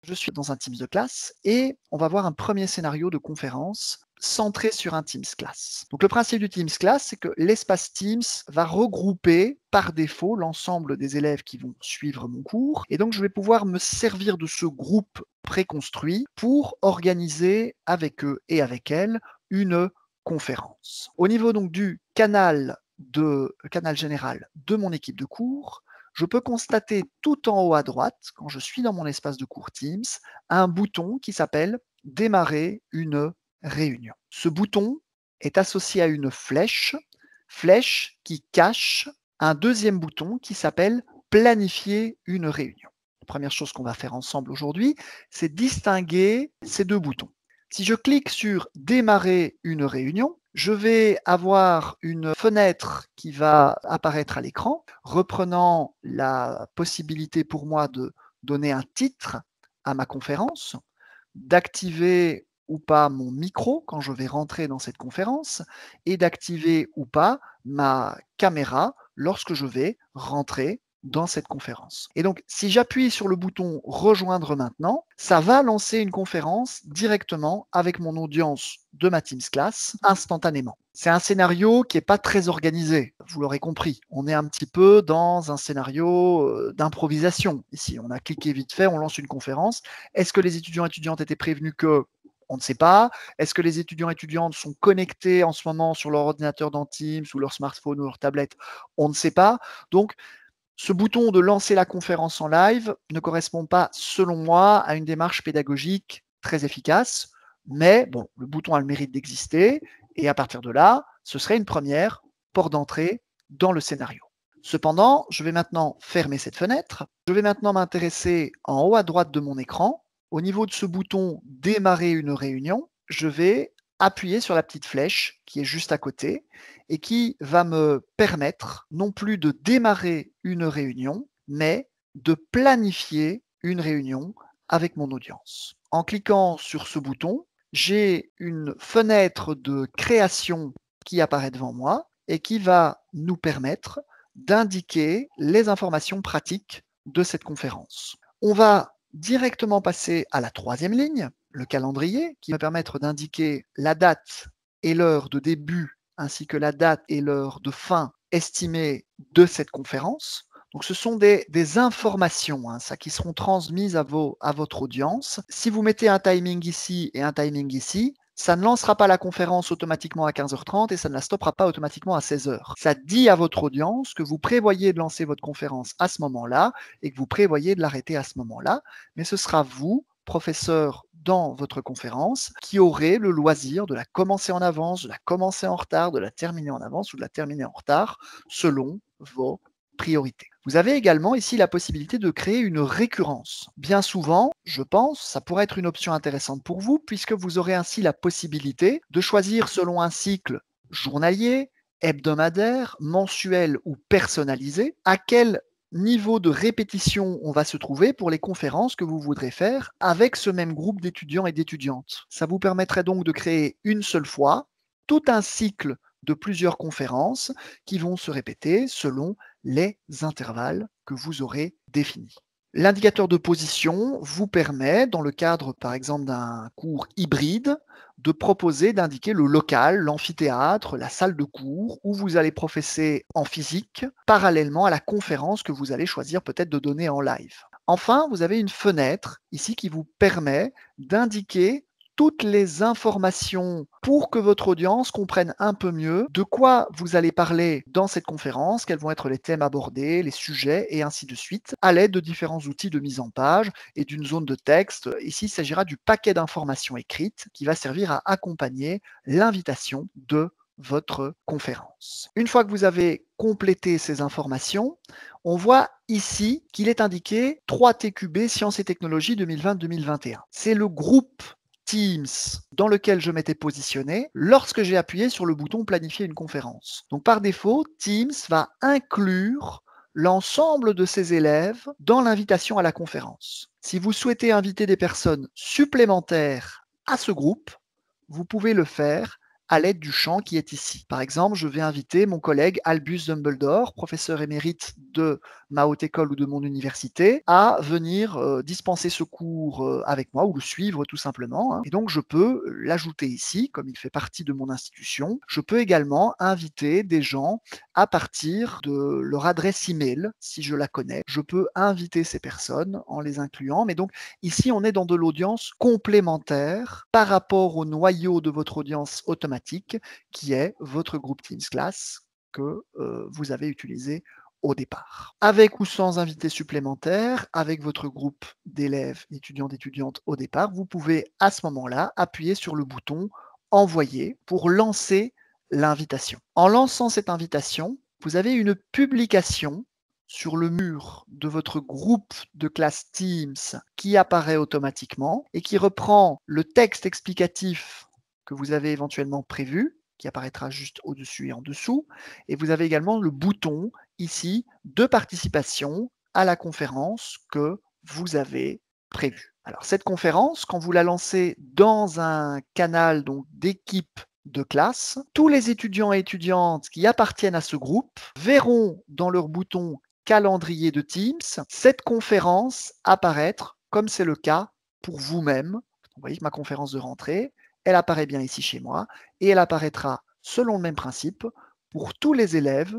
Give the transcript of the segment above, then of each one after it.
Je suis dans un Teams de classe et on va voir un premier scénario de conférence centré sur un Teams Class. Donc le principe du Teams Class, c'est que l'espace Teams va regrouper par défaut l'ensemble des élèves qui vont suivre mon cours. Et donc je vais pouvoir me servir de ce groupe préconstruit pour organiser avec eux et avec elles une conférence. Au niveau donc du canal général de mon équipe de cours, je peux constater tout en haut à droite, quand je suis dans mon espace de cours Teams, un bouton qui s'appelle Démarrer une réunion. Ce bouton est associé à une flèche qui cache un deuxième bouton qui s'appelle Planifier une réunion. La première chose qu'on va faire ensemble aujourd'hui, c'est distinguer ces deux boutons. Si je clique sur Démarrer une réunion, je vais avoir une fenêtre qui va apparaître à l'écran, reprenant la possibilité pour moi de donner un titre à ma conférence, d'activer ou pas mon micro quand je vais rentrer dans cette conférence et d'activer ou pas ma caméra lorsque je vais rentrer dans cette conférence. Et donc, si j'appuie sur le bouton Rejoindre maintenant, ça va lancer une conférence directement avec mon audience de ma Teams Class instantanément. C'est un scénario qui n'est pas très organisé, vous l'aurez compris. On est un petit peu dans un scénario d'improvisation. Ici, on a cliqué vite fait, on lance une conférence. Est-ce que les étudiants et étudiantes étaient prévenus que on ne sait pas. Est-ce que les étudiants et étudiantes sont connectés en ce moment sur leur ordinateur dans Teams ou leur smartphone ou leur tablette? On ne sait pas. Donc, ce bouton de lancer la conférence en live ne correspond pas, selon moi, à une démarche pédagogique très efficace. Mais bon, le bouton a le mérite d'exister. Et à partir de là, ce serait une première porte d'entrée dans le scénario. Cependant, je vais maintenant fermer cette fenêtre. Je vais maintenant m'intéresser en haut à droite de mon écran. Au niveau de ce bouton Démarrer une réunion, je vais appuyer sur la petite flèche qui est juste à côté et qui va me permettre non plus de démarrer une réunion, mais de planifier une réunion avec mon audience. En cliquant sur ce bouton, j'ai une fenêtre de création qui apparaît devant moi et qui va nous permettre d'indiquer les informations pratiques de cette conférence. On va directement passer à la troisième ligne, le calendrier, qui va permettre d'indiquer la date et l'heure de début ainsi que la date et l'heure de fin estimée de cette conférence. Donc ce sont des informations ça, qui seront transmises à votre audience. Si vous mettez un timing ici et un timing ici, ça ne lancera pas la conférence automatiquement à 15h30 et ça ne la stoppera pas automatiquement à 16h. Ça dit à votre audience que vous prévoyez de lancer votre conférence à ce moment-là et que vous prévoyez de l'arrêter à ce moment-là, mais ce sera vous, professeur dans votre conférence, qui aurez le loisir de la commencer en avance, de la commencer en retard, de la terminer en avance ou de la terminer en retard, selon vos priorités. Vous avez également ici la possibilité de créer une récurrence. Bien souvent, je pense, ça pourrait être une option intéressante pour vous puisque vous aurez ainsi la possibilité de choisir selon un cycle journalier, hebdomadaire, mensuel ou personnalisé, à quel niveau de répétition on va se trouver pour les conférences que vous voudrez faire avec ce même groupe d'étudiants et d'étudiantes. Ça vous permettrait donc de créer une seule fois tout un cycle de plusieurs conférences qui vont se répéter selon les intervalles que vous aurez définis. L'indicateur de position vous permet, dans le cadre par exemple d'un cours hybride, de proposer d'indiquer le local, l'amphithéâtre, la salle de cours où vous allez professer en physique, parallèlement à la conférence que vous allez choisir peut-être de donner en live. Enfin, vous avez une fenêtre ici qui vous permet d'indiquer toutes les informations pour que votre audience comprenne un peu mieux de quoi vous allez parler dans cette conférence, quels vont être les thèmes abordés, les sujets et ainsi de suite, à l'aide de différents outils de mise en page et d'une zone de texte. Ici, il s'agira du paquet d'informations écrites qui va servir à accompagner l'invitation de votre conférence. Une fois que vous avez complété ces informations, on voit ici qu'il est indiqué 3TQB Sciences et Technologies 2020-2021. C'est le groupe Teams dans lequel je m'étais positionné lorsque j'ai appuyé sur le bouton Planifier une conférence. Donc par défaut, Teams va inclure l'ensemble de ses élèves dans l'invitation à la conférence. Si vous souhaitez inviter des personnes supplémentaires à ce groupe, vous pouvez le faire à l'aide du champ qui est ici. Par exemple, je vais inviter mon collègue Albus Dumbledore, professeur émérite de ma haute école ou de mon université, à venir dispenser ce cours avec moi ou le suivre tout simplement, hein. Et donc, je peux l'ajouter ici, comme il fait partie de mon institution. Je peux également inviter des gens à partir de leur adresse email, si je la connais. Je peux inviter ces personnes en les incluant. Mais donc, ici, on est dans de l'audience complémentaire par rapport au noyau de votre audience automatique qui est votre groupe Teams Class que vous avez utilisé au départ. Avec ou sans invité supplémentaire, avec votre groupe d'élèves, d'étudiants, d'étudiantes au départ, vous pouvez à ce moment-là appuyer sur le bouton Envoyer pour lancer l'invitation. En lançant cette invitation, vous avez une publication sur le mur de votre groupe de classe Teams qui apparaît automatiquement et qui reprend le texte explicatif que vous avez éventuellement prévu, qui apparaîtra juste au-dessus et en dessous. Et vous avez également le bouton ici de participation à la conférence que vous avez prévue. Alors cette conférence, quand vous la lancez dans un canal d'équipe de classe, tous les étudiants et étudiantes qui appartiennent à ce groupe verront dans leur bouton calendrier de Teams cette conférence apparaître comme c'est le cas pour vous-même. Vous voyez que ma conférence de rentrée, elle apparaît bien ici chez moi et elle apparaîtra selon le même principe pour tous les élèves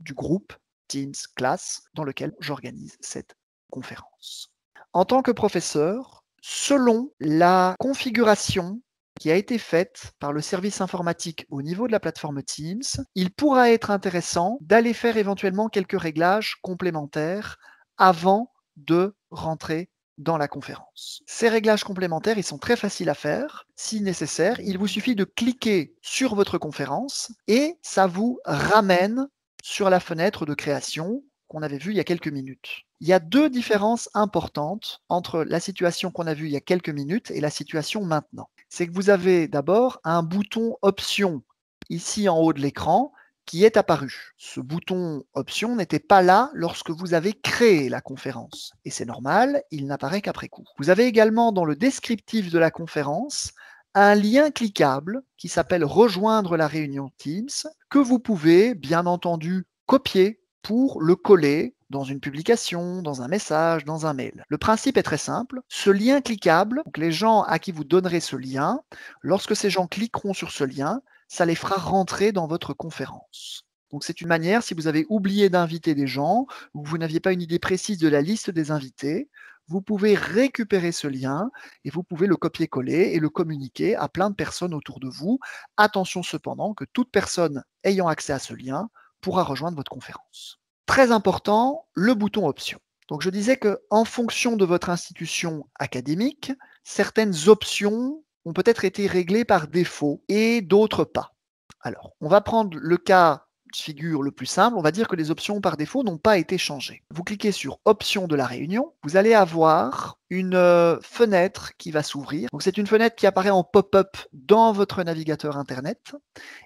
du groupe Teams Class dans lequel j'organise cette conférence. En tant que professeur, selon la configuration qui a été faite par le service informatique au niveau de la plateforme Teams, il pourra être intéressant d'aller faire éventuellement quelques réglages complémentaires avant de rentrer dans la conférence. Ces réglages complémentaires, ils sont très faciles à faire. Si nécessaire, il vous suffit de cliquer sur votre conférence et ça vous ramène sur la fenêtre de création qu'on avait vue il y a quelques minutes. Il y a deux différences importantes entre la situation qu'on a vue il y a quelques minutes et la situation maintenant. C'est que vous avez d'abord un bouton Options ici en haut de l'écran qui est apparu. Ce bouton Options n'était pas là lorsque vous avez créé la conférence. Et c'est normal, il n'apparaît qu'après coup. Vous avez également dans le descriptif de la conférence un lien cliquable qui s'appelle Rejoindre la réunion Teams que vous pouvez bien entendu copier pour le coller dans une publication, dans un message, dans un mail. Le principe est très simple. Ce lien cliquable, donc les gens à qui vous donnerez ce lien, lorsque ces gens cliqueront sur ce lien, ça les fera rentrer dans votre conférence. Donc c'est une manière, si vous avez oublié d'inviter des gens, ou vous n'aviez pas une idée précise de la liste des invités, vous pouvez récupérer ce lien et vous pouvez le copier-coller et le communiquer à plein de personnes autour de vous. Attention cependant que toute personne ayant accès à ce lien pourra rejoindre votre conférence. Très important, le bouton Options. Donc je disais qu'en fonction de votre institution académique, certaines options ont peut-être été réglées par défaut et d'autres pas. Alors, on va prendre le cas de figure le plus simple, on va dire que les options par défaut n'ont pas été changées. Vous cliquez sur Options de la réunion, vous allez avoir une fenêtre qui va s'ouvrir. Donc c'est une fenêtre qui apparaît en pop-up dans votre navigateur Internet.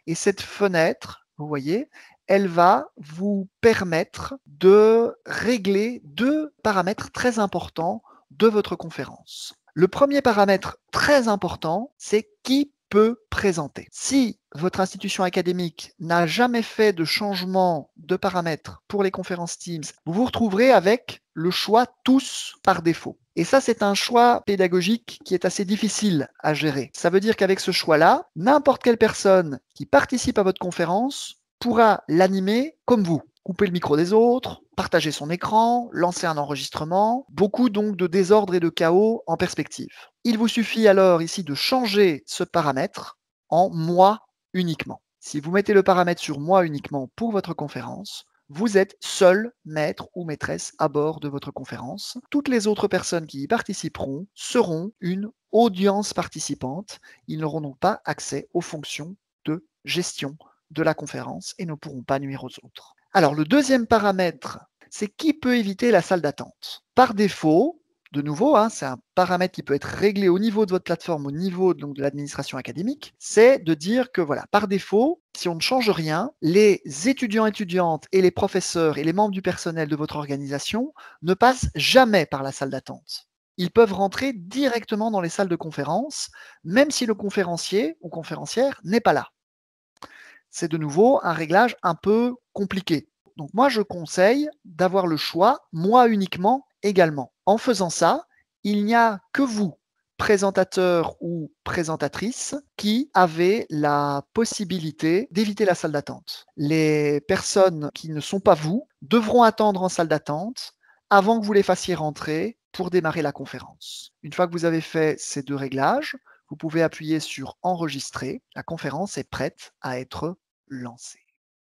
Et cette fenêtre, vous voyez, elle va vous permettre de régler deux paramètres très importants de votre conférence. Le premier paramètre très important, c'est qui peut présenter. Si votre institution académique n'a jamais fait de changement de paramètres pour les conférences Teams, vous vous retrouverez avec le choix tous par défaut. Et ça, c'est un choix pédagogique qui est assez difficile à gérer. Ça veut dire qu'avec ce choix-là, n'importe quelle personne qui participe à votre conférence pourra l'animer comme vous. Couper le micro des autres, partager son écran, lancer un enregistrement, beaucoup donc de désordre et de chaos en perspective. Il vous suffit alors ici de changer ce paramètre en moi uniquement. Si vous mettez le paramètre sur moi uniquement pour votre conférence, vous êtes seul maître ou maîtresse à bord de votre conférence. Toutes les autres personnes qui y participeront seront une audience participante. Ils n'auront donc pas accès aux fonctions de gestion de la conférence et ne pourront pas nuire aux autres. Alors, le deuxième paramètre, c'est qui peut éviter la salle d'attente. Par défaut, de nouveau, c'est un paramètre qui peut être réglé au niveau de votre plateforme, au niveau donc, de l'administration académique, c'est de dire que voilà, par défaut, si on ne change rien, les étudiants, étudiantes et les professeurs et les membres du personnel de votre organisation ne passent jamais par la salle d'attente. Ils peuvent rentrer directement dans les salles de conférence, même si le conférencier ou conférencière n'est pas là. c'est de nouveau un réglage un peu compliqué. Donc moi, je conseille d'avoir le choix, moi uniquement également. En faisant ça, il n'y a que vous, présentateur ou présentatrice, qui avez la possibilité d'éviter la salle d'attente. Les personnes qui ne sont pas vous devront attendre en salle d'attente avant que vous les fassiez rentrer pour démarrer la conférence. Une fois que vous avez fait ces deux réglages, vous pouvez appuyer sur enregistrer. La conférence est prête à être lancée.